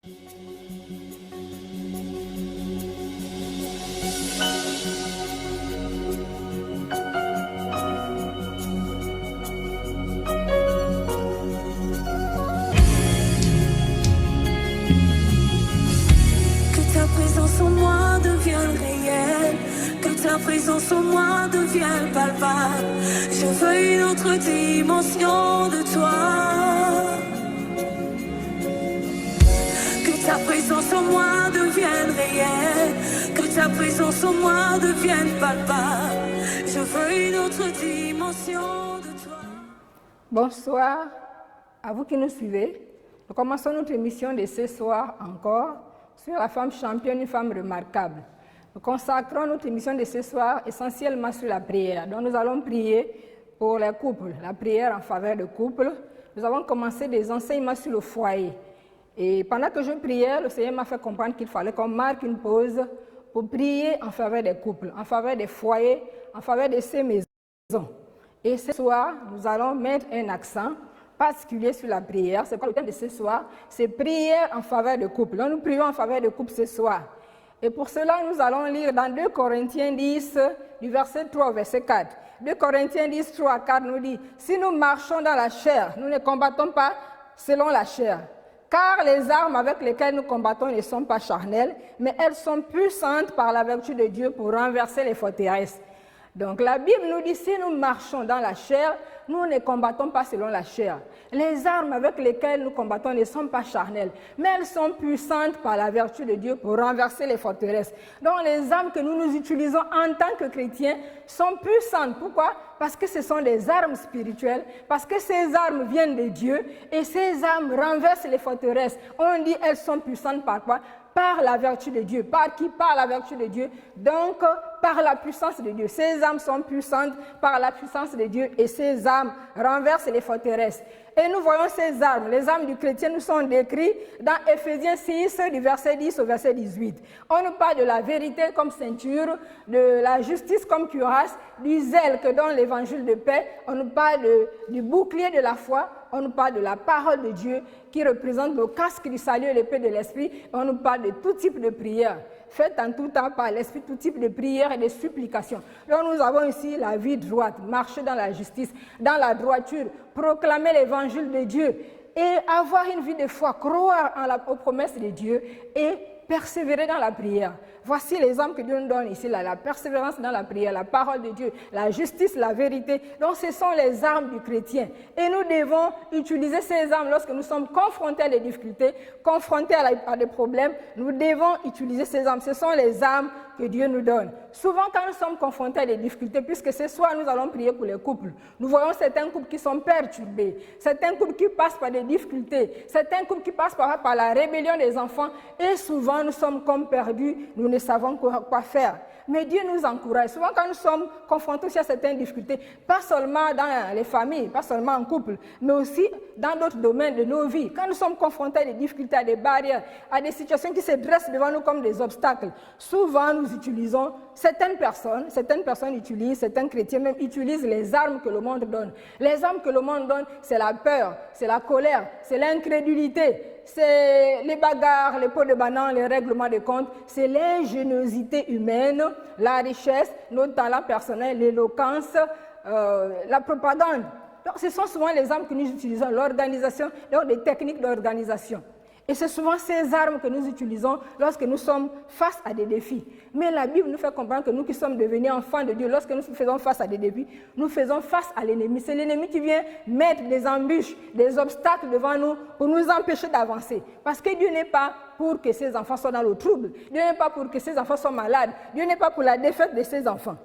Ta présence en moi devient réelle, que ta présence en moi devient palpable. Je veux une autre dimension de toi. Que ta présence en moi devienne réelle, que ta présence en moi devienne palpable. Je veux une autre dimension de toi. Bonsoir à vous qui nous suivez. Nous commençons notre émission de ce soir encore sur la femme championne, une femme remarquable. Nous consacrons notre émission de ce soir essentiellement sur la prière. Donc nous allons prier pour les couples, la prière en faveur des couples. Nous avons commencé des enseignements sur le foyer. Et pendant que je priais, le Seigneur m'a fait comprendre qu'il fallait qu'on marque une pause pour prier en faveur des couples, en faveur des foyers, en faveur de ces maisons. Et ce soir, nous allons mettre un accent particulier sur la prière. C'est quoi le thème de ce soir? C'est prière en faveur de couple. Donc nous prions en faveur de couple ce soir. Et pour cela, nous allons lire dans 2 Corinthiens 10, du verset 3 au verset 4. 2 Corinthiens 10, 3 à 4 nous dit, « Si nous marchons dans la chair, nous ne combattons pas selon la chair. Car les armes avec lesquelles nous combattons ne sont pas charnelles, mais elles sont puissantes par la vertu de Dieu pour renverser les forteresses. » Donc la Bible nous dit, si nous marchons dans la chair, nous ne combattons pas selon la chair. Les armes avec lesquelles nous combattons ne sont pas charnelles, mais elles sont puissantes par la vertu de Dieu pour renverser les forteresses. Donc les armes que nous utilisons en tant que chrétiens sont puissantes. Pourquoi? Parce que ce sont des armes spirituelles, parce que ces armes viennent de Dieu et ces armes renversent les forteresses. On dit elles sont puissantes par quoi? Par la vertu de Dieu. Par qui? Par la vertu de Dieu. Donc, par la puissance de Dieu. Ces âmes sont puissantes par la puissance de Dieu et ces âmes renversent les forteresses. Et nous voyons ces armes. Les armes du chrétien nous sont décrites dans Éphésiens 6, du verset 10 au verset 18. On nous parle de la vérité comme ceinture, de la justice comme cuirasse, du zèle que donne l'évangile de paix. On nous parle du bouclier de la foi. On nous parle de la parole de Dieu qui représente le casque du salut et l'épée de l'esprit. On nous parle de tout type de prière. Faites en tout temps par l'esprit tout type de prière et de supplication. Donc nous avons ici la vie droite, marcher dans la justice, dans la droiture, proclamer l'évangile de Dieu et avoir une vie de foi, croire aux promesses de Dieu et persévérer dans la prière. Voici l'exemple que Dieu nous donne ici, la persévérance dans la prière, la parole de Dieu, la justice, la vérité. Donc ce sont les armes du chrétien. Et nous devons utiliser ces armes lorsque nous sommes confrontés à des difficultés, confrontés à des problèmes. Nous devons utiliser ces armes. Ce sont les armes que Dieu nous donne. Souvent quand nous sommes confrontés à des difficultés, puisque ce soir nous allons prier pour les couples, nous voyons certains couples qui sont perturbés, certains couples qui passent par des difficultés, certains couples qui passent par la rébellion des enfants et souvent nous sommes comme perdus, nous ne savons quoi faire. Mais Dieu nous encourage. Souvent quand nous sommes confrontés aussi à certaines difficultés, pas seulement dans les familles, pas seulement en couple, mais aussi dans d'autres domaines de nos vies. Quand nous sommes confrontés à des difficultés, à des barrières, à des situations qui se dressent devant nous comme des obstacles, souvent nous utilisons, certaines personnes utilisent, certains chrétiens même utilisent les armes que le monde donne. Les armes que le monde donne, c'est la peur, c'est la colère, c'est l'incrédulité, c'est les bagarres, les pots de banane, les règlements de compte, c'est l'ingéniosité humaine, la richesse, nos talents personnels, l'éloquence, la propagande. Donc ce sont souvent les armes que nous utilisons, l'organisation, donc des techniques d'organisation. Et c'est souvent ces armes que nous utilisons lorsque nous sommes face à des défis. Mais la Bible nous fait comprendre que nous qui sommes devenus enfants de Dieu, lorsque nous faisons face à des défis, nous faisons face à l'ennemi. C'est l'ennemi qui vient mettre des embûches, des obstacles devant nous pour nous empêcher d'avancer. Parce que Dieu n'est pas pour que ses enfants soient dans le trouble. Dieu n'est pas pour que ses enfants soient malades. Dieu n'est pas pour la défaite de ses enfants.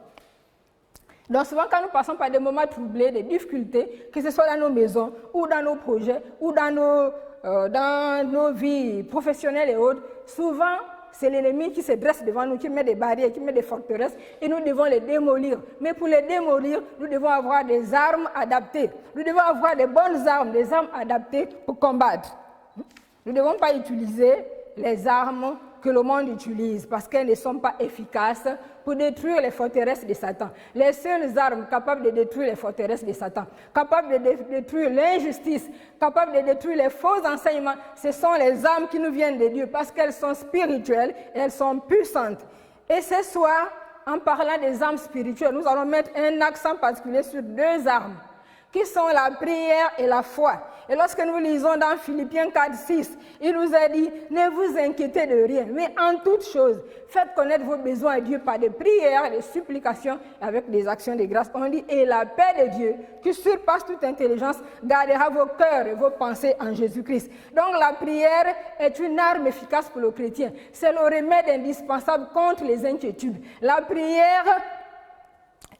Donc souvent quand nous passons par des moments troublés, des difficultés, que ce soit dans nos maisons, ou dans nos projets, ou dans nos vies professionnelles et autres, souvent c'est l'ennemi qui se dresse devant nous, qui met des barrières, qui met des forteresses, et nous devons les démolir. Mais pour les démolir, nous devons avoir des armes adaptées. Nous devons avoir des bonnes armes, des armes adaptées pour combattre. Nous ne devons pas utiliser les armes que le monde utilise parce qu'elles ne sont pas efficaces pour détruire les forteresses de Satan. Les seules armes capables de détruire les forteresses de Satan, capables de détruire l'injustice, capables de détruire les faux enseignements, ce sont les armes qui nous viennent de Dieu parce qu'elles sont spirituelles et elles sont puissantes. Et ce soir, en parlant des armes spirituelles, nous allons mettre un accent particulier sur deux armes, qui sont la prière et la foi. Et lorsque nous lisons dans Philippiens 4, 6, il nous a dit, ne vous inquiétez de rien, mais en toute chose, faites connaître vos besoins à Dieu par des prières, des supplications, avec des actions de grâce. On dit, et la paix de Dieu, qui surpasse toute intelligence, gardera vos cœurs et vos pensées en Jésus-Christ. Donc la prière est une arme efficace pour le chrétien. C'est le remède indispensable contre les inquiétudes. La prière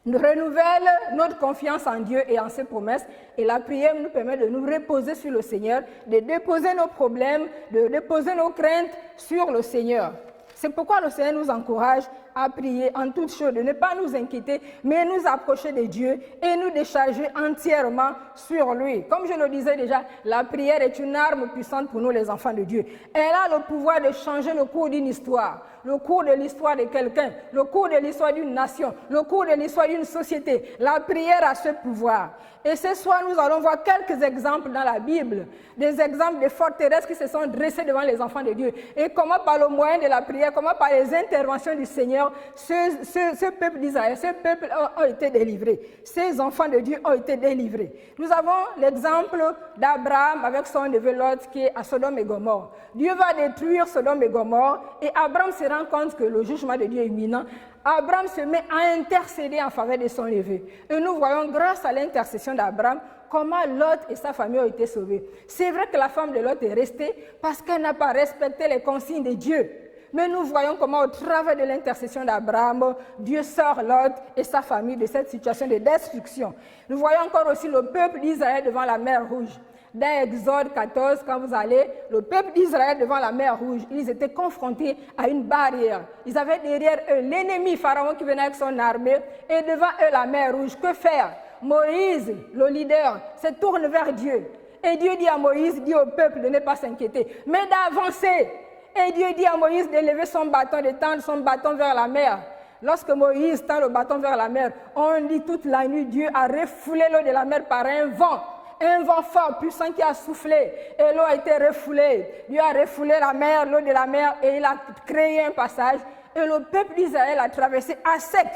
renouvelle notre confiance en Dieu et en ses promesses, et la prière nous permet de nous reposer sur le Seigneur, de déposer nos problèmes, de déposer nos craintes sur le Seigneur. C'est pourquoi le Seigneur nous encourage à prier en toutes choses, de ne pas nous inquiéter, mais nous approcher de Dieu et nous décharger entièrement sur lui. Comme je le disais déjà, la prière est une arme puissante pour nous, les enfants de Dieu. Elle a le pouvoir de changer le cours d'une histoire, le cours de l'histoire de quelqu'un, le cours de l'histoire d'une nation, le cours de l'histoire d'une société. La prière a ce pouvoir. Et ce soir, nous allons voir quelques exemples dans la Bible, des exemples de forteresses qui se sont dressées devant les enfants de Dieu. Et comment par le moyen de la prière, comment par les interventions du Seigneur, ce peuple d'Israël, ce peuple a été délivré. Ces enfants de Dieu ont été délivrés. Nous avons l'exemple d'Abraham avec son neveu Lot qui est à Sodome et Gomorrhe. Dieu va détruire Sodome et Gomorrhe et Abraham se rend compte que le jugement de Dieu est imminent. Abraham se met à intercéder en faveur de son neveu. Et nous voyons, grâce à l'intercession d'Abraham, comment Lot et sa famille ont été sauvés. C'est vrai que la femme de Lot est restée parce qu'elle n'a pas respecté les consignes de Dieu. Mais nous voyons comment, au travers de l'intercession d'Abraham, Dieu sort Lot et sa famille de cette situation de destruction. Nous voyons encore aussi le peuple d'Israël devant la mer Rouge. Dans Exode 14, quand vous allez, le peuple d'Israël devant la mer Rouge, ils étaient confrontés à une barrière. Ils avaient derrière eux l'ennemi Pharaon qui venait avec son armée et devant eux la mer Rouge. Que faire? Moïse, le leader, se tourne vers Dieu. Et Dieu dit à Moïse, dit au peuple de ne pas s'inquiéter, mais d'avancer. Et Dieu dit à Moïse de lever son bâton, de tendre son bâton vers la mer. Lorsque Moïse tend le bâton vers la mer, on dit toute la nuit, Dieu a refoulé l'eau de la mer par un vent fort, puissant qui a soufflé, et l'eau a été refoulée. Dieu a refoulé la mer, l'eau de la mer, et il a créé un passage, et le peuple d'Israël a traversé à sec.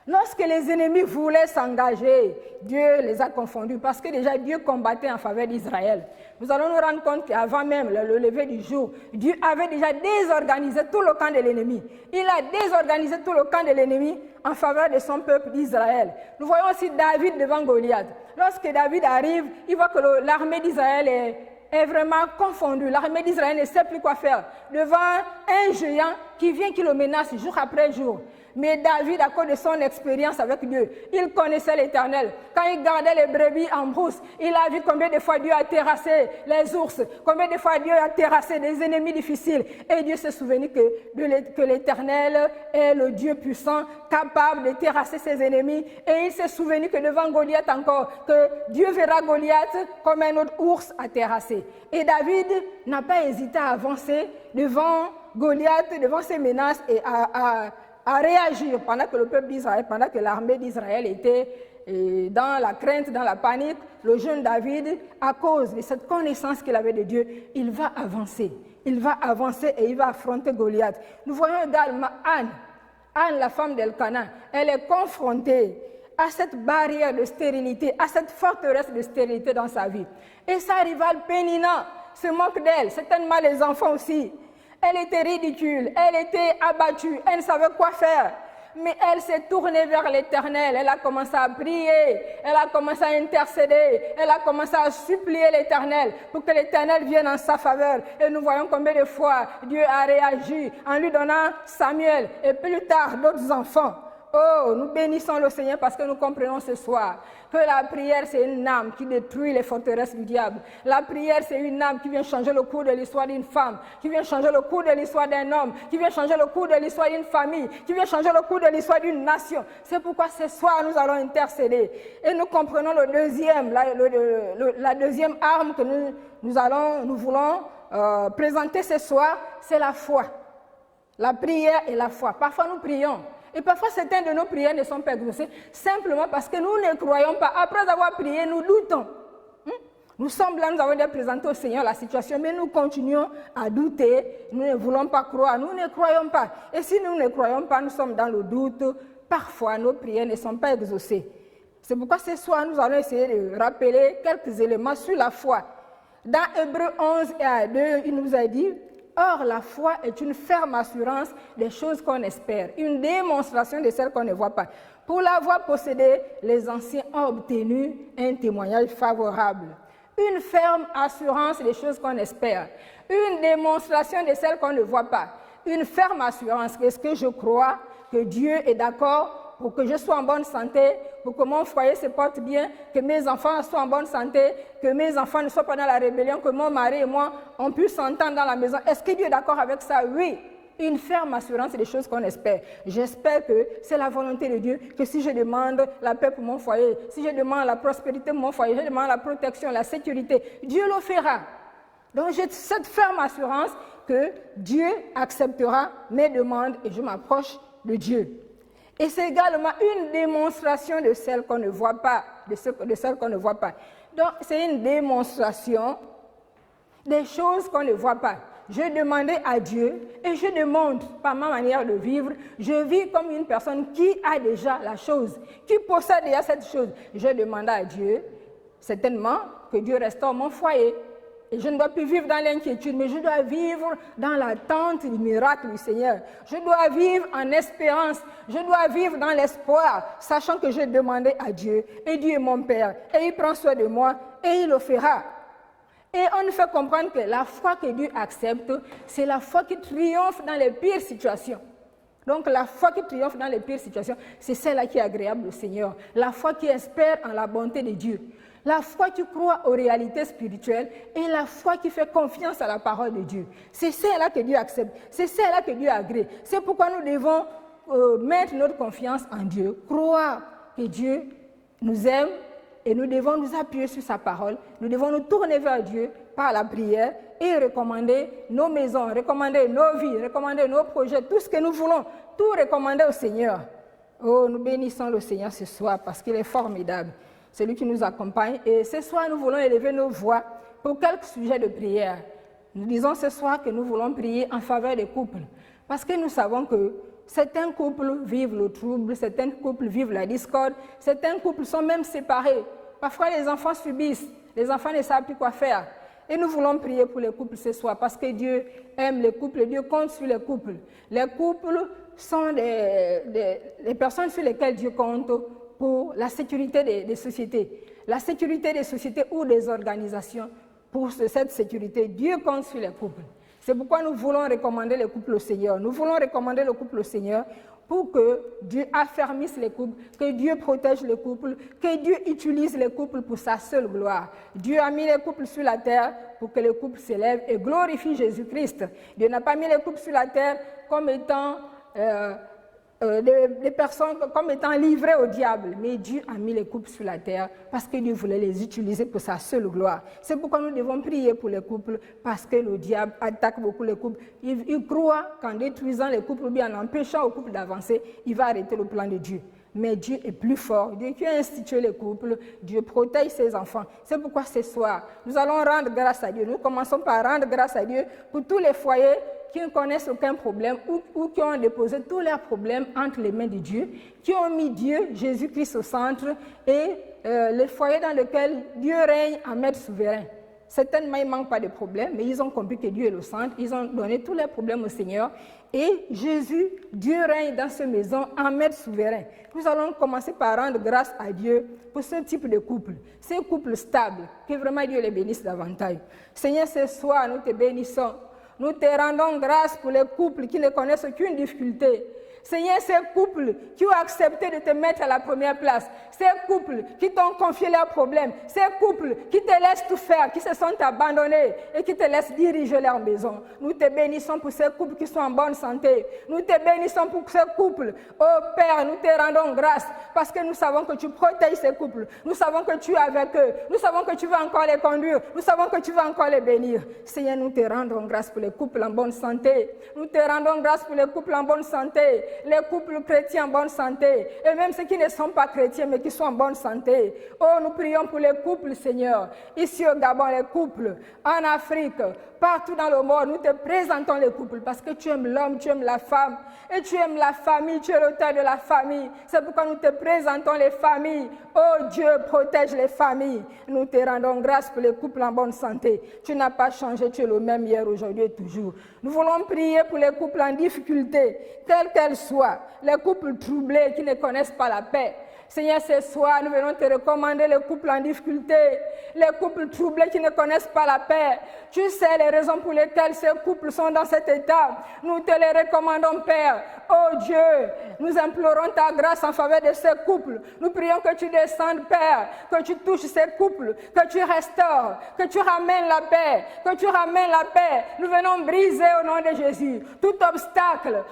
Lorsque les ennemis voulaient s'engager, Dieu les a confondus, parce que déjà Dieu combattait en faveur d'Israël. Nous allons nous rendre compte qu'avant même le lever du jour, Dieu avait déjà désorganisé tout le camp de l'ennemi. Il a désorganisé tout le camp de l'ennemi en faveur de son peuple d'Israël. Nous voyons aussi David devant Goliath. Lorsque David arrive, il voit que l'armée d'Israël est vraiment confondue. L'armée d'Israël ne sait plus quoi faire devant un géant qui vient, qui le menace jour après jour. Mais David, à cause de son expérience avec Dieu, il connaissait l'Éternel. Quand il gardait les brebis en brousse, il a vu combien de fois Dieu a terrassé les ours, combien de fois Dieu a terrassé des ennemis difficiles. Et Dieu s'est souvenu que l'Éternel est le Dieu puissant, capable de terrasser ses ennemis. Et il s'est souvenu que devant Goliath encore, que Dieu verra Goliath comme un autre ours à terrasser. Et David n'a pas hésité à avancer devant Goliath, devant ses menaces et à réagir pendant que le peuple d'Israël, pendant que l'armée d'Israël était dans la crainte, dans la panique. Le jeune David, à cause de cette connaissance qu'il avait de Dieu, il va avancer. Il va avancer et il va affronter Goliath. Nous voyons également Anne, la femme d'Elkana. Elle est confrontée à cette barrière de stérilité, à cette forteresse de stérilité dans sa vie. Et sa rivale Pénina se moque d'elle, certainement les enfants aussi. Elle était ridicule, elle était abattue, elle ne savait quoi faire. Mais elle s'est tournée vers l'Éternel, elle a commencé à prier, elle a commencé à intercéder, elle a commencé à supplier l'Éternel pour que l'Éternel vienne en sa faveur. Et nous voyons combien de fois Dieu a réagi en lui donnant Samuel et plus tard d'autres enfants. Oh, nous bénissons le Seigneur parce que nous comprenons ce soir que la prière, c'est une âme qui détruit les forteresses du diable. La prière, c'est une âme qui vient changer le cours de l'histoire d'une femme, qui vient changer le cours de l'histoire d'un homme, qui vient changer le cours de l'histoire d'une famille, qui vient changer le cours de l'histoire d'une nation. C'est pourquoi ce soir, nous allons intercéder. Et nous comprenons la deuxième arme que nous voulons présenter ce soir, c'est la foi. La prière et la foi. Parfois nous prions. Et parfois certaines de nos prières ne sont pas exaucées simplement parce que nous ne croyons pas. Après avoir prié, nous doutons. Nous sommes là, nous avons déjà présenté au Seigneur la situation, mais nous continuons à douter. Nous ne voulons pas croire, nous ne croyons pas. Et si nous ne croyons pas, nous sommes dans le doute. Parfois, nos prières ne sont pas exaucées. C'est pourquoi ce soir, nous allons essayer de rappeler quelques éléments sur la foi. Dans Hébreux 11 et à 2, il nous a dit « Or, la foi est une ferme assurance des choses qu'on espère, une démonstration de celles qu'on ne voit pas. Pour l'avoir possédée, les anciens ont obtenu un témoignage favorable. » Une ferme assurance des choses qu'on espère, une démonstration de celles qu'on ne voit pas. Une ferme assurance, qu'est-ce que je crois que Dieu est d'accord pour que je sois en bonne santé, pour que mon foyer se porte bien, que mes enfants soient en bonne santé, que mes enfants ne soient pas dans la rébellion, que mon mari et moi, on puisse s'entendre dans la maison. Est-ce que Dieu est d'accord avec ça? Oui. Une ferme assurance des choses qu'on espère. J'espère que c'est la volonté de Dieu, que si je demande la paix pour mon foyer, si je demande la prospérité pour mon foyer, je demande la protection, la sécurité, Dieu le fera. Donc j'ai cette ferme assurance que Dieu acceptera mes demandes et je m'approche de Dieu. Et c'est également une démonstration de celles qu'on ne voit pas, de celles qu'on ne voit pas. Donc c'est une démonstration des choses qu'on ne voit pas. Je demandais à Dieu et je demande par ma manière de vivre, je vis comme une personne qui a déjà la chose, qui possède déjà cette chose. Je demandais à Dieu, certainement, que Dieu restaure mon foyer. Et je ne dois plus vivre dans l'inquiétude, mais je dois vivre dans l'attente du miracle du Seigneur. Je dois vivre en espérance, je dois vivre dans l'espoir, sachant que j'ai demandé à Dieu, et Dieu est mon Père, et il prend soin de moi, et il le fera. Et on nous fait comprendre que la foi que Dieu accepte, c'est la foi qui triomphe dans les pires situations. Donc la foi qui triomphe dans les pires situations, c'est celle-là qui est agréable au Seigneur. La foi qui espère en la bonté de Dieu. La foi qui croit aux réalités spirituelles et la foi qui fait confiance à la parole de Dieu. C'est celle-là que Dieu accepte, c'est celle-là que Dieu agrée. C'est pourquoi nous devons mettre notre confiance en Dieu, croire que Dieu nous aime, et nous devons nous appuyer sur sa parole. Nous devons nous tourner vers Dieu par la prière et recommander nos maisons, recommander nos vies, recommander nos projets, tout ce que nous voulons, tout recommander au Seigneur. Oh, nous bénissons le Seigneur ce soir parce qu'il est formidable. C'est lui qui nous accompagne. Et ce soir, nous voulons élever nos voix pour quelques sujets de prière. Nous disons ce soir que nous voulons prier en faveur des couples. Parce que nous savons que certains couples vivent le trouble, certains couples vivent la discorde, certains couples sont même séparés. Parfois, les enfants subissent, les enfants ne savent plus quoi faire. Et nous voulons prier pour les couples ce soir parce que Dieu aime les couples, Dieu compte sur les couples. Les couples sont des personnes sur lesquelles Dieu compte pour la sécurité des sociétés. La sécurité des sociétés ou des organisations, pour cette sécurité, Dieu compte sur les couples. C'est pourquoi nous voulons recommander les couples au Seigneur. Nous voulons recommander le couple au Seigneur pour que Dieu affermisse les couples, que Dieu protège les couples, que Dieu utilise les couples pour sa seule gloire. Dieu a mis les couples sur la terre pour que les couples s'élèvent et glorifient Jésus-Christ. Dieu n'a pas mis les couples sur la terre comme étant des personnes comme étant livrées au diable. Mais Dieu a mis les couples sur la terre parce que Dieu voulait les utiliser pour sa seule gloire. C'est pourquoi nous devons prier pour les couples, parce que le diable attaque beaucoup les couples. Il croit qu'en détruisant les couples ou bien en empêchant aux couples d'avancer, il va arrêter le plan de Dieu. Mais Dieu est plus fort. Dieu qui a institué les couples, Dieu protège ses enfants. C'est pourquoi ce soir, nous allons rendre grâce à Dieu. Nous commençons par rendre grâce à Dieu pour tous les foyers qui ne connaissent aucun problème ou qui ont déposé tous leurs problèmes entre les mains de Dieu, qui ont mis Dieu, Jésus-Christ au centre et les foyers dans lesquels Dieu règne en maître souverain. Certainement, il ne manque pas de problèmes, mais ils ont compris que Dieu est le centre, ils ont donné tous leurs problèmes au Seigneur et Jésus, Dieu règne dans cette maison en maître souverain. Nous allons commencer par rendre grâce à Dieu pour ce type de couple, ces couples stables, que vraiment Dieu les bénisse davantage. Seigneur, ce soir, nous te bénissons. Nous te rendons grâce pour les couples qui ne connaissent aucune difficulté. Seigneur, ces couples qui ont accepté de te mettre à la première place, ces couples qui t'ont confié leurs problèmes, ces couples qui te laissent tout faire, qui se sont abandonnés et qui te laissent diriger leur maison. Nous te bénissons pour ces couples qui sont en bonne santé. Nous te bénissons pour ces couples. Oh Père, nous te rendons grâce parce que nous savons que tu protèges ces couples. Nous savons que tu es avec eux. Nous savons que tu vas encore les conduire. Nous savons que tu vas encore les bénir. Seigneur, nous te rendons grâce pour les couples en bonne santé. Nous te rendons grâce pour les couples en bonne santé, les couples chrétiens en bonne santé, et même ceux qui ne sont pas chrétiens mais qui sont en bonne santé. Oh, nous prions pour les couples, Seigneur. Ici au Gabon, les couples. En Afrique, partout dans le monde, nous te présentons les couples parce que tu aimes l'homme, tu aimes la femme, et tu aimes la famille, tu es l'auteur de la famille. C'est pourquoi nous te présentons les familles. Oh Dieu, protège les familles. Nous te rendons grâce pour les couples en bonne santé. Tu n'as pas changé, tu es le même hier, aujourd'hui et toujours. Nous voulons prier pour les couples en difficulté, quelles qu'elles soient, les couples troublés qui ne connaissent pas la paix. Seigneur, ce soir, nous venons te recommander les couples en difficulté, les couples troublés qui ne connaissent pas la paix. Tu sais les raisons pour lesquelles ces couples sont dans cet état. Nous te les recommandons, Père. Oh Dieu, nous implorons ta grâce en faveur de ces couples. Nous prions que tu descendes, Père, que tu touches ces couples, que tu restaures, que tu ramènes la paix, que tu ramènes la paix. Nous venons briser au nom de Jésus tout obstacle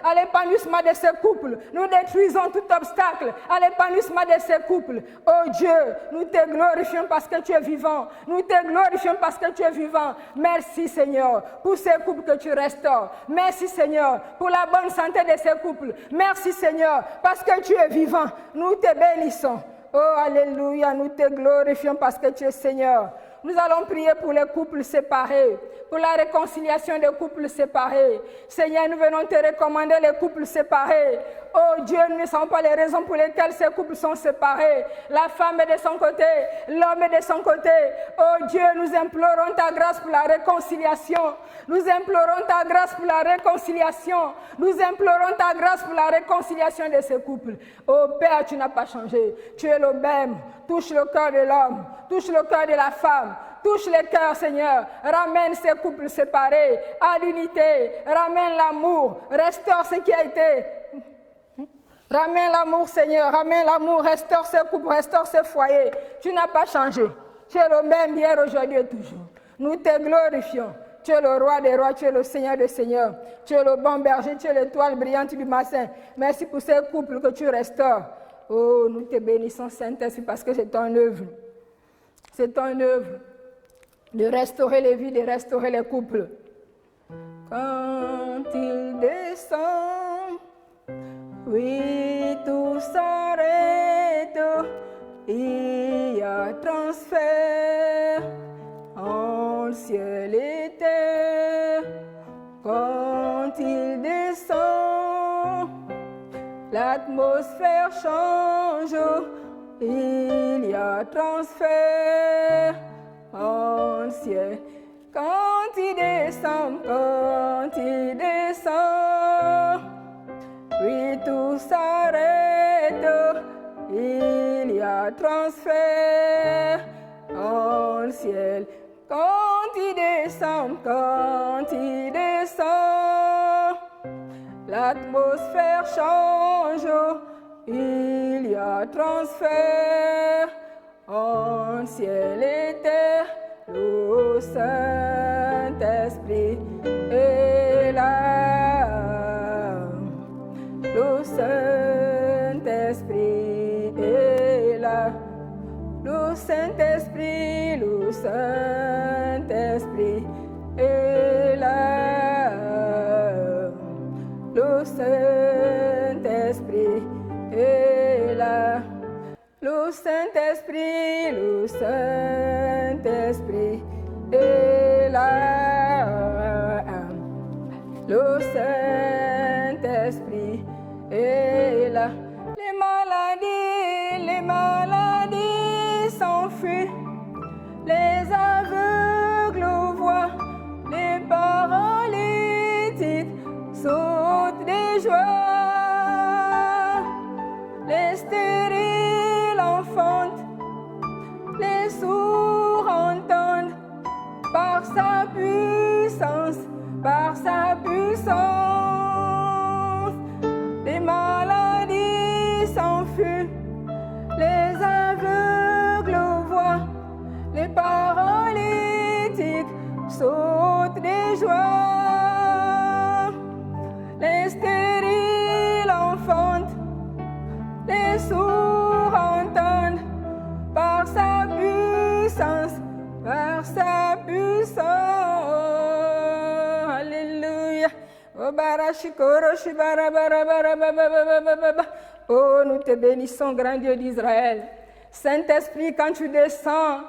à l'épanouissement de ces couples. Nous détruisons tout obstacle à l'épanouissement de ces couples. Oh Dieu, nous te glorifions parce que tu es vivant. Nous te glorifions parce que tu es vivant. Merci Seigneur pour ces couples que tu restaures. Merci Seigneur pour la bonne santé de ces couples. Merci Seigneur parce que tu es vivant. Nous te bénissons. Oh alléluia, nous te glorifions parce que tu es Seigneur. Nous allons prier pour les couples séparés, pour la réconciliation des couples séparés. Seigneur, nous venons te recommander les couples séparés. Oh Dieu, nous ne savons pas les raisons pour lesquelles ces couples sont séparés. La femme est de son côté, l'homme est de son côté. Oh Dieu, nous implorons ta grâce pour la réconciliation. Nous implorons ta grâce pour la réconciliation. Nous implorons ta grâce pour la réconciliation de ces couples. Oh Père, tu n'as pas changé. Tu es le même. Touche le cœur de l'homme, touche le cœur de la femme, touche les cœurs, Seigneur. Ramène ces couples séparés à l'unité. Ramène l'amour, restaure ce qui a été. Ramène l'amour, Seigneur, ramène l'amour, restaure ces couples, restaure ces foyers. Tu n'as pas changé. Tu es le même hier, aujourd'hui et toujours. Nous te glorifions. Tu es le roi des rois, tu es le Seigneur des seigneurs. Tu es le bon berger, tu es l'étoile brillante du matin. Merci pour ces couples que tu restaures. Oh, nous te bénissons, Saint-Esprit, parce que c'est ton œuvre. C'est ton œuvre de restaurer les vies, de restaurer les couples. Quand il descend, oui, tout s'arrête. Il y a transfert en ciel et terre. Quand il descend, l'atmosphère change, il y a transfert en ciel. Quand il descend, oui, tout s'arrête, il y a transfert en ciel. Quand il descend, l'atmosphère change, il y a transfert en ciel et terre. Le Saint-Esprit est là. Le Saint-Esprit est là. Le Saint-Esprit est là. Le Saint-Esprit est là. Le Saint-Esprit est là. Le Saint-Esprit est là. Les maladies s'enfuient. Les aveugles voient. Les paralytiques sautent de joie. Les stériles enfantent. Les sourds entendent. Par sa puissance, paralytiques sautent de joie. Les stériles enfantent, les sourds entendent, par sa puissance, par sa puissance. Alléluia. Oh, nous te bénissons, grand Dieu d'Israël. Saint-Esprit, quand tu descends,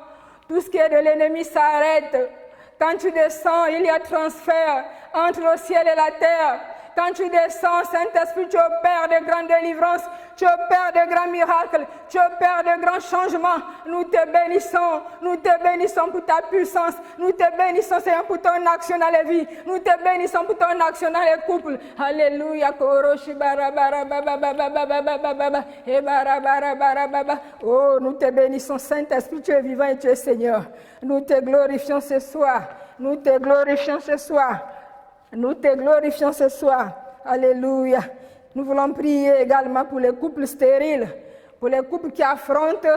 tout ce qui est de l'ennemi s'arrête. Quand tu descends, il y a transfert entre le ciel et la terre. Quand tu descends, Saint-Esprit, tu opères de grandes délivrances, tu opères de grands miracles, tu opères de grands changements. Nous te bénissons pour ta puissance. Nous te bénissons, Seigneur, pour ton action dans les vies. Nous te bénissons pour ton action dans les couples. Alléluia. Oh, nous te bénissons, Saint-Esprit, tu es vivant et tu es Seigneur. Nous te glorifions ce soir. Nous te glorifions ce soir. Nous te glorifions ce soir. Alléluia. Nous voulons prier également pour les couples stériles, pour les couples qui affrontent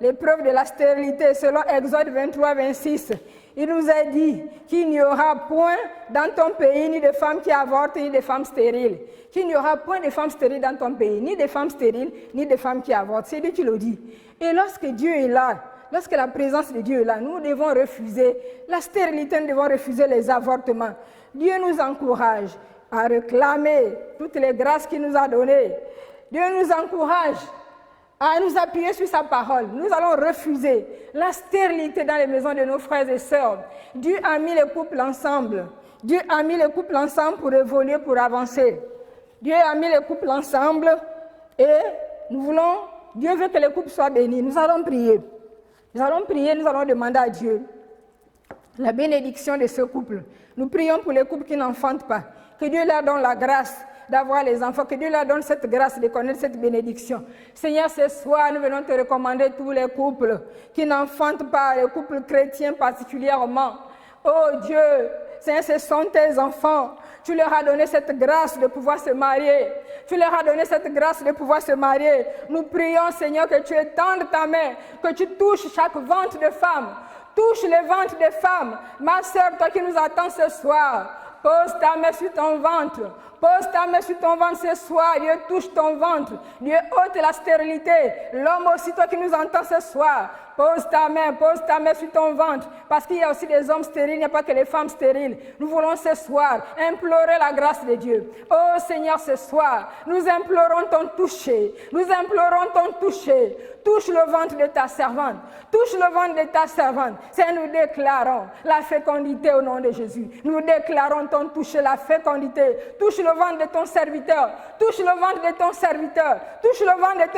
l'épreuve de la stérilité. Selon Exode 23, 26, il nous est dit qu'il n'y aura point dans ton pays ni de femmes qui avortent, ni de femmes stériles. Qu'il n'y aura point de femmes stériles dans ton pays, ni de femmes stériles, ni de femmes qui avortent. C'est Dieu qui le dit. Et lorsque Dieu est là, lorsque la présence de Dieu est là, nous devons refuser la stérilité, nous devons refuser les avortements. Dieu nous encourage à réclamer toutes les grâces qu'il nous a données. Dieu nous encourage à nous appuyer sur sa parole. Nous allons refuser la stérilité dans les maisons de nos frères et sœurs. Dieu a mis les couples ensemble. Dieu a mis les couples ensemble pour évoluer, pour avancer. Dieu a mis les couples ensemble et Dieu veut que les couples soient bénis. Nous allons prier. Nous allons prier, nous allons demander à Dieu la bénédiction de ce couple. Nous prions pour les couples qui n'enfantent pas. Que Dieu leur donne la grâce d'avoir les enfants, que Dieu leur donne cette grâce de connaître cette bénédiction. Seigneur, ce soir, nous venons te recommander tous les couples qui n'enfantent pas, les couples chrétiens particulièrement. Oh Dieu, Seigneur, ce sont tes enfants. Tu leur as donné cette grâce de pouvoir se marier. Tu leur as donné cette grâce de pouvoir se marier. Nous prions, Seigneur, que tu étendes ta main, que tu touches chaque ventre de femme. Touche les ventres des femmes. Ma sœur, toi qui nous attends ce soir, pose ta main sur ton ventre. Pose ta main sur ton ventre ce soir. Dieu touche ton ventre. Dieu ôte la stérilité. L'homme aussi, toi qui nous entends ce soir, pose ta main sur ton ventre. Parce qu'il y a aussi des hommes stériles, il n'y a pas que les femmes stériles. Nous voulons ce soir implorer la grâce de Dieu. Oh Seigneur, ce soir, nous implorons ton toucher. Nous implorons ton toucher. Touche le ventre de ta servante. Touche le ventre de ta servante. C'est nous déclarons la fécondité au nom de Jésus. Nous déclarons ton toucher, la fécondité. Touche le ventre de ton serviteur. Touche le ventre de ton serviteur. Touche le ventre de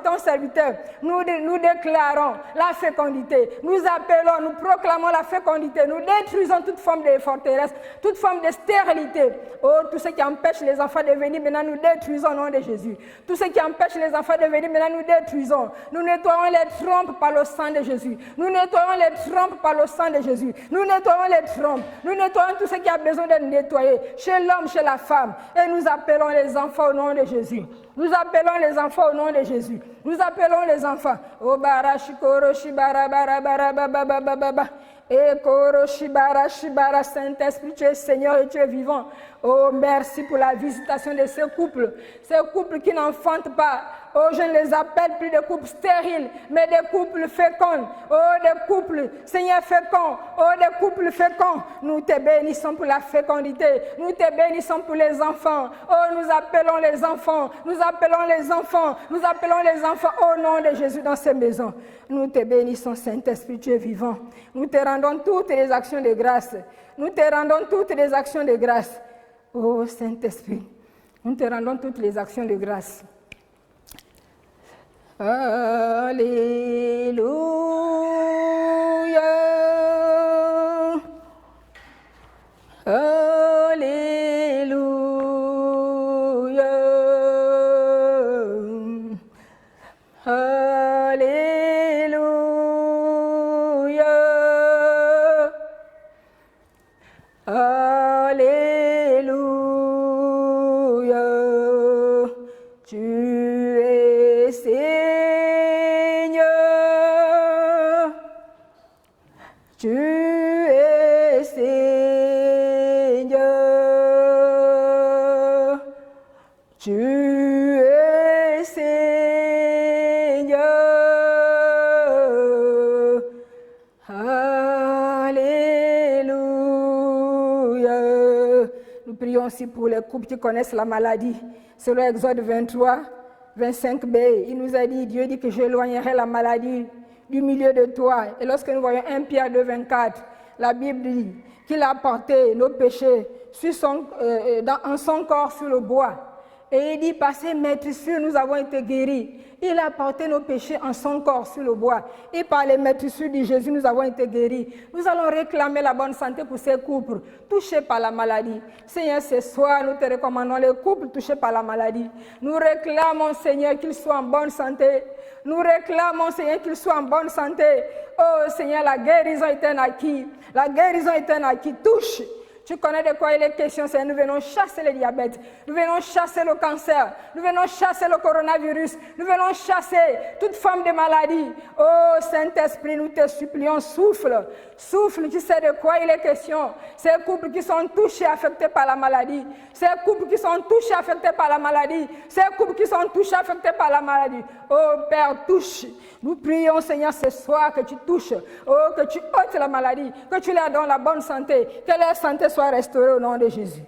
ton serviteur. Nous déclarons la fécondité. Nous appelons, nous proclamons la fécondité. Nous détruisons toute forme de forteresse, toute forme de stérilité. Oh, tout ce qui empêche les enfants de venir, maintenant nous détruisons au nom de Jésus. Tout ce qui empêche les enfants de venir, maintenant nous détruisons. Nous nettoyons les trompes par le sang de Jésus. Nous nettoyons les trompes par le sang de Jésus. Nous nettoyons les trompes. Nous nettoyons tout ce qui a besoin d'être nettoyé. Chez l'homme, chez la femme. Et nous appelons les enfants au nom de Jésus. Nous appelons les enfants au nom de Jésus. Nous appelons les enfants. Oh, barashikoro shibara bara bara baba baba baba. Et koro shibara shibara, Saint-Esprit, tu es Seigneur et tu es vivant. Oh, merci pour la visitation de ces couples qui n'enfantent pas. Oh, je ne les appelle plus des couples stériles, mais des couples féconds. Oh, des couples, Seigneur, féconds. Oh, des couples féconds. Nous te bénissons pour la fécondité. Nous te bénissons pour les enfants. Oh, nous appelons les enfants. Nous appelons les enfants. Nous appelons les enfants au nom de Jésus dans ces maisons. Nous te bénissons, Saint-Esprit, tu es vivant. Nous te rendons toutes les actions de grâce. Nous te rendons toutes les actions de grâce. Oh, Saint-Esprit, nous te rendons toutes les actions de grâce. Alléluia. Alléluia. Alléluia. Alléluia. Tu es Seigneur. Nous prions aussi pour les couples qui connaissent la maladie. Selon Exode 23, 25b, il nous a dit, Dieu dit que j'éloignerai la maladie du milieu de toi. Et lorsque nous voyons 1 Pierre 2, 24, la Bible dit qu'il a porté nos péchés en son corps sur le bois. Et il dit, par ses maîtrissures, nous avons été guéris. Il a porté nos péchés en son corps sur le bois. Et par les maîtrissures de Jésus, nous avons été guéris. Nous allons réclamer la bonne santé pour ces couples touchés par la maladie. Seigneur, ce soir, nous te recommandons les couples touchés par la maladie. Nous réclamons, Seigneur, qu'ils soient en bonne santé. Nous réclamons, Seigneur, qu'ils soient en bonne santé. Oh, Seigneur, la guérison est un acquis. La guérison est un acquis. Touche. Tu connais de quoi il est question, Seigneur. Nous venons chasser le diabète, nous venons chasser le cancer, nous venons chasser le coronavirus, nous venons chasser toute forme de maladie. Oh Saint-Esprit, nous te supplions, souffle, souffle, tu sais de quoi il est question. Ces couples qui sont touchés, affectés par la maladie, ces couples qui sont touchés, affectés par la maladie, ces couples qui sont touchés, affectés par la maladie. Oh Père, touche. Nous prions, Seigneur, ce soir que tu touches, oh, que tu ôtes la maladie, que tu leur donnes la bonne santé, que leur santé soit restaurée au nom de Jésus.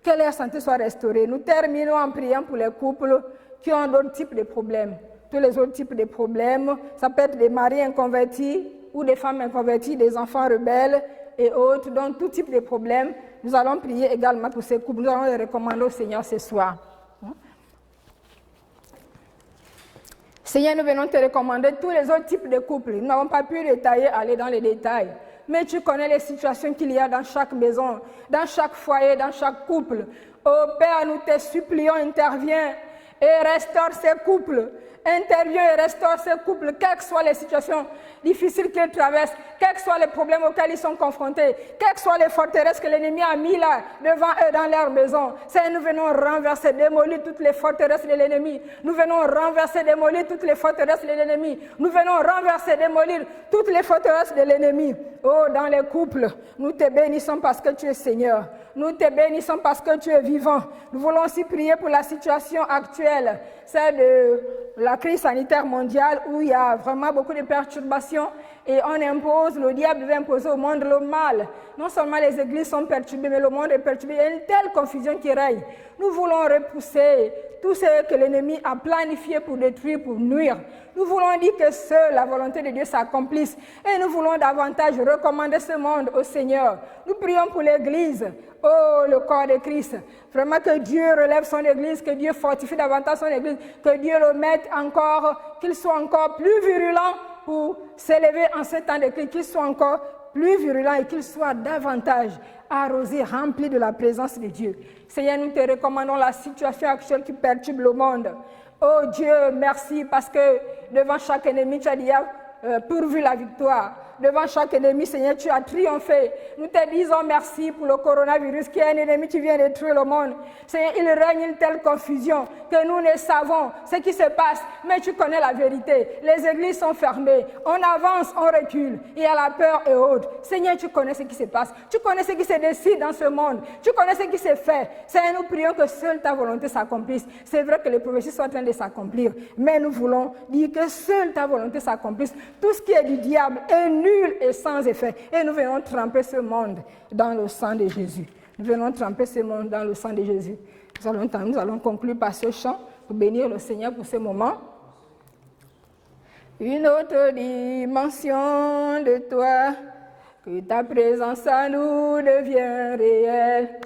Que leur santé soit restaurée. Nous terminons en priant pour les couples qui ont d'autres types de problèmes. Tous les autres types de problèmes, ça peut être des maris inconvertis ou des femmes inconverties, des enfants rebelles et autres, donc tout type de problèmes. Nous allons prier également pour ces couples. Nous allons les recommander au Seigneur ce soir. Seigneur, nous venons te recommander tous les autres types de couples. Nous n'avons pas pu détailler, aller dans les détails. Mais tu connais les situations qu'il y a dans chaque maison, dans chaque foyer, dans chaque couple. Oh Père, nous te supplions, interviens et restaure ces couples. Interviens et restaure ces couples, quelles que soient les situations difficiles qu'ils traversent, quels que soient les problèmes auxquels ils sont confrontés, quelles que soient les forteresses que l'ennemi a mis là devant eux dans leur maison. Seigneur, nous venons renverser, démolir toutes les forteresses de l'ennemi. Nous venons renverser, démolir toutes les forteresses de l'ennemi. Nous venons renverser, démolir toutes les forteresses de l'ennemi. Oh, dans les couples, nous te bénissons parce que tu es Seigneur. Nous te bénissons parce que tu es vivant. Nous voulons aussi prier pour la situation actuelle, celle de la crise sanitaire mondiale où il y a vraiment beaucoup de perturbations et on impose, le diable veut imposer au monde le mal. Non seulement les églises sont perturbées, mais le monde est perturbé. Il y a une telle confusion qui règne. Nous voulons repousser tout ce que l'ennemi a planifié pour détruire, pour nuire. Nous voulons dire que seule la volonté de Dieu s'accomplisse et nous voulons davantage recommander ce monde au Seigneur. Nous prions pour l'Église, oh le corps de Christ. Vraiment que Dieu relève son Église, que Dieu fortifie davantage son Église, que Dieu le mette encore, qu'il soit encore plus virulent pour s'élever en ce temps de crise, qu'il soit encore plus virulent et qu'il soit davantage arrosé, rempli de la présence de Dieu. Seigneur, nous te recommandons la situation actuelle qui perturbe le monde. Oh Dieu, merci parce que devant chaque ennemi, tu as déjà pourvu la victoire. Devant chaque ennemi, Seigneur, tu as triomphé. Nous te disons merci pour le coronavirus qui est un ennemi qui vient détruire le monde. Seigneur, il règne une telle confusion que nous ne savons ce qui se passe, mais tu connais la vérité. Les églises sont fermées, on avance, on recule, il y a la peur et autres. Seigneur, tu connais ce qui se passe, tu connais ce qui se décide dans ce monde, tu connais ce qui se fait. Seigneur, nous prions que seule ta volonté s'accomplisse. C'est vrai que les prophéties sont en train de s'accomplir, mais nous voulons dire que seule ta volonté s'accomplisse. Tout ce qui est du diable est nul et sans effet. Et nous venons tremper ce monde dans le sang de Jésus. Nous venons tremper ce monde dans le sang de Jésus. Nous allons conclure par ce chant pour bénir le Seigneur pour ce moment. Une autre dimension de toi, que ta présence à nous devienne réelle,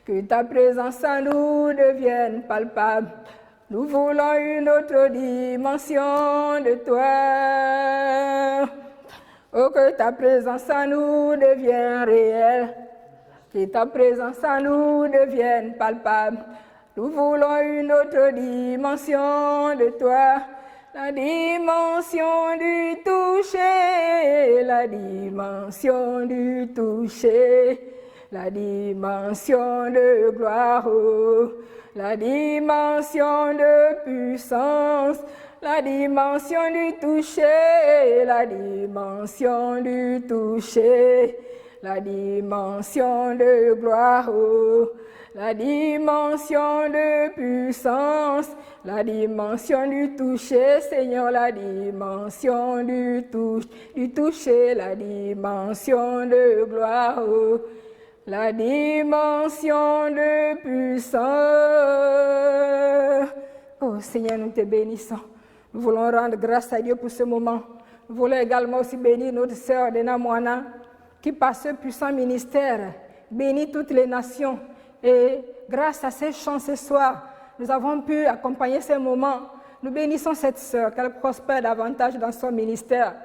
que ta présence à nous devienne palpable. Nous voulons une autre dimension de toi. Oh, que ta présence en nous devienne réelle, que ta présence en nous devienne palpable. Nous voulons une autre dimension de toi, la dimension du toucher, la dimension du toucher, la dimension de gloire, la dimension de puissance, la dimension du toucher, la dimension du toucher, la dimension de gloire, la dimension de puissance, la dimension du toucher, Seigneur, la dimension du toucher, la dimension de gloire. la dimension de puissance. Oh Seigneur, nous te bénissons. Nous voulons rendre grâce à Dieu pour ce moment. Nous voulons également aussi bénir notre sœur Dena Moana, qui par ce puissant ministère bénit toutes les nations. Et grâce à ces chants ce soir, nous avons pu accompagner ces moments. Nous bénissons cette sœur, qu'elle prospère davantage dans son ministère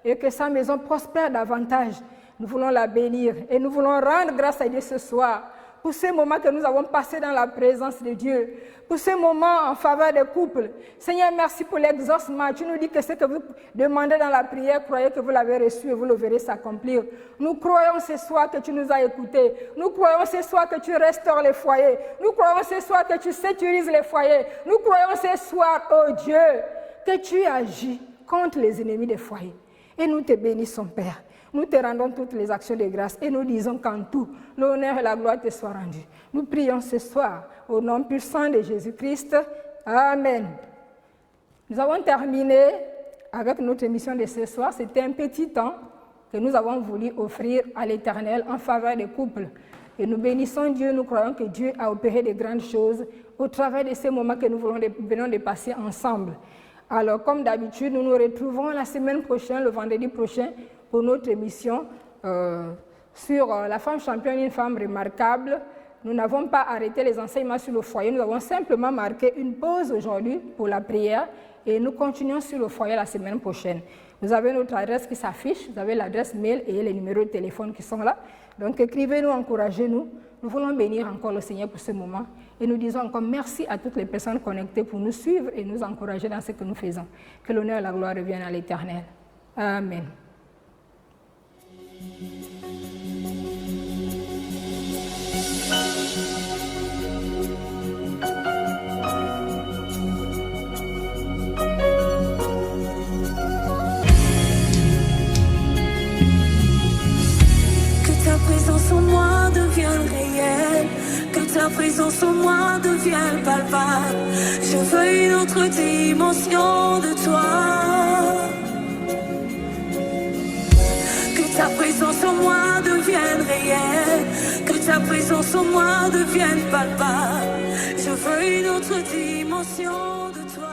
et que sa maison prospère davantage. Nous voulons la bénir et nous voulons rendre grâce à Dieu ce soir pour ces moments que nous avons passés dans la présence de Dieu, pour ces moments en faveur des couples. Seigneur, merci pour l'exaucement. Tu nous dis que ce que vous demandez dans la prière, croyez que vous l'avez reçu et vous le verrez s'accomplir. Nous croyons ce soir que tu nous as écoutés. Nous croyons ce soir que tu restaures les foyers. Nous croyons ce soir que tu sécurises les foyers. Nous croyons ce soir, oh Dieu, que tu agis contre les ennemis des foyers. Et nous te bénissons, Père. Nous te rendons toutes les actions de grâce et nous disons qu'en tout, l'honneur et la gloire te soient rendus. Nous prions ce soir au nom puissant de Jésus-Christ. Amen. Nous avons terminé avec notre émission de ce soir. C'était un petit temps que nous avons voulu offrir à l'Éternel en faveur des couples. Et nous bénissons Dieu, nous croyons que Dieu a opéré de grandes choses au travers de ces moments que nous venons de passer ensemble. Alors, comme d'habitude, nous nous retrouvons la semaine prochaine, le vendredi prochain, pour notre émission sur la femme championne, une femme remarquable. Nous n'avons pas arrêté les enseignements sur le foyer, nous avons simplement marqué une pause aujourd'hui pour la prière et nous continuons sur le foyer la semaine prochaine. Vous avez notre adresse qui s'affiche, vous avez l'adresse mail et les numéros de téléphone qui sont là. Donc écrivez-nous, encouragez-nous. Nous voulons bénir encore le Seigneur pour ce moment et nous disons encore merci à toutes les personnes connectées pour nous suivre et nous encourager dans ce que nous faisons. Que l'honneur et la gloire reviennent à l'Éternel. Amen. Que ta présence en moi devienne réelle, que ta présence en moi devienne palpable. Je veux une autre dimension de toi. Que ta présence en moi devienne réelle, que ta présence en moi devienne palpable. Je veux une autre dimension de toi.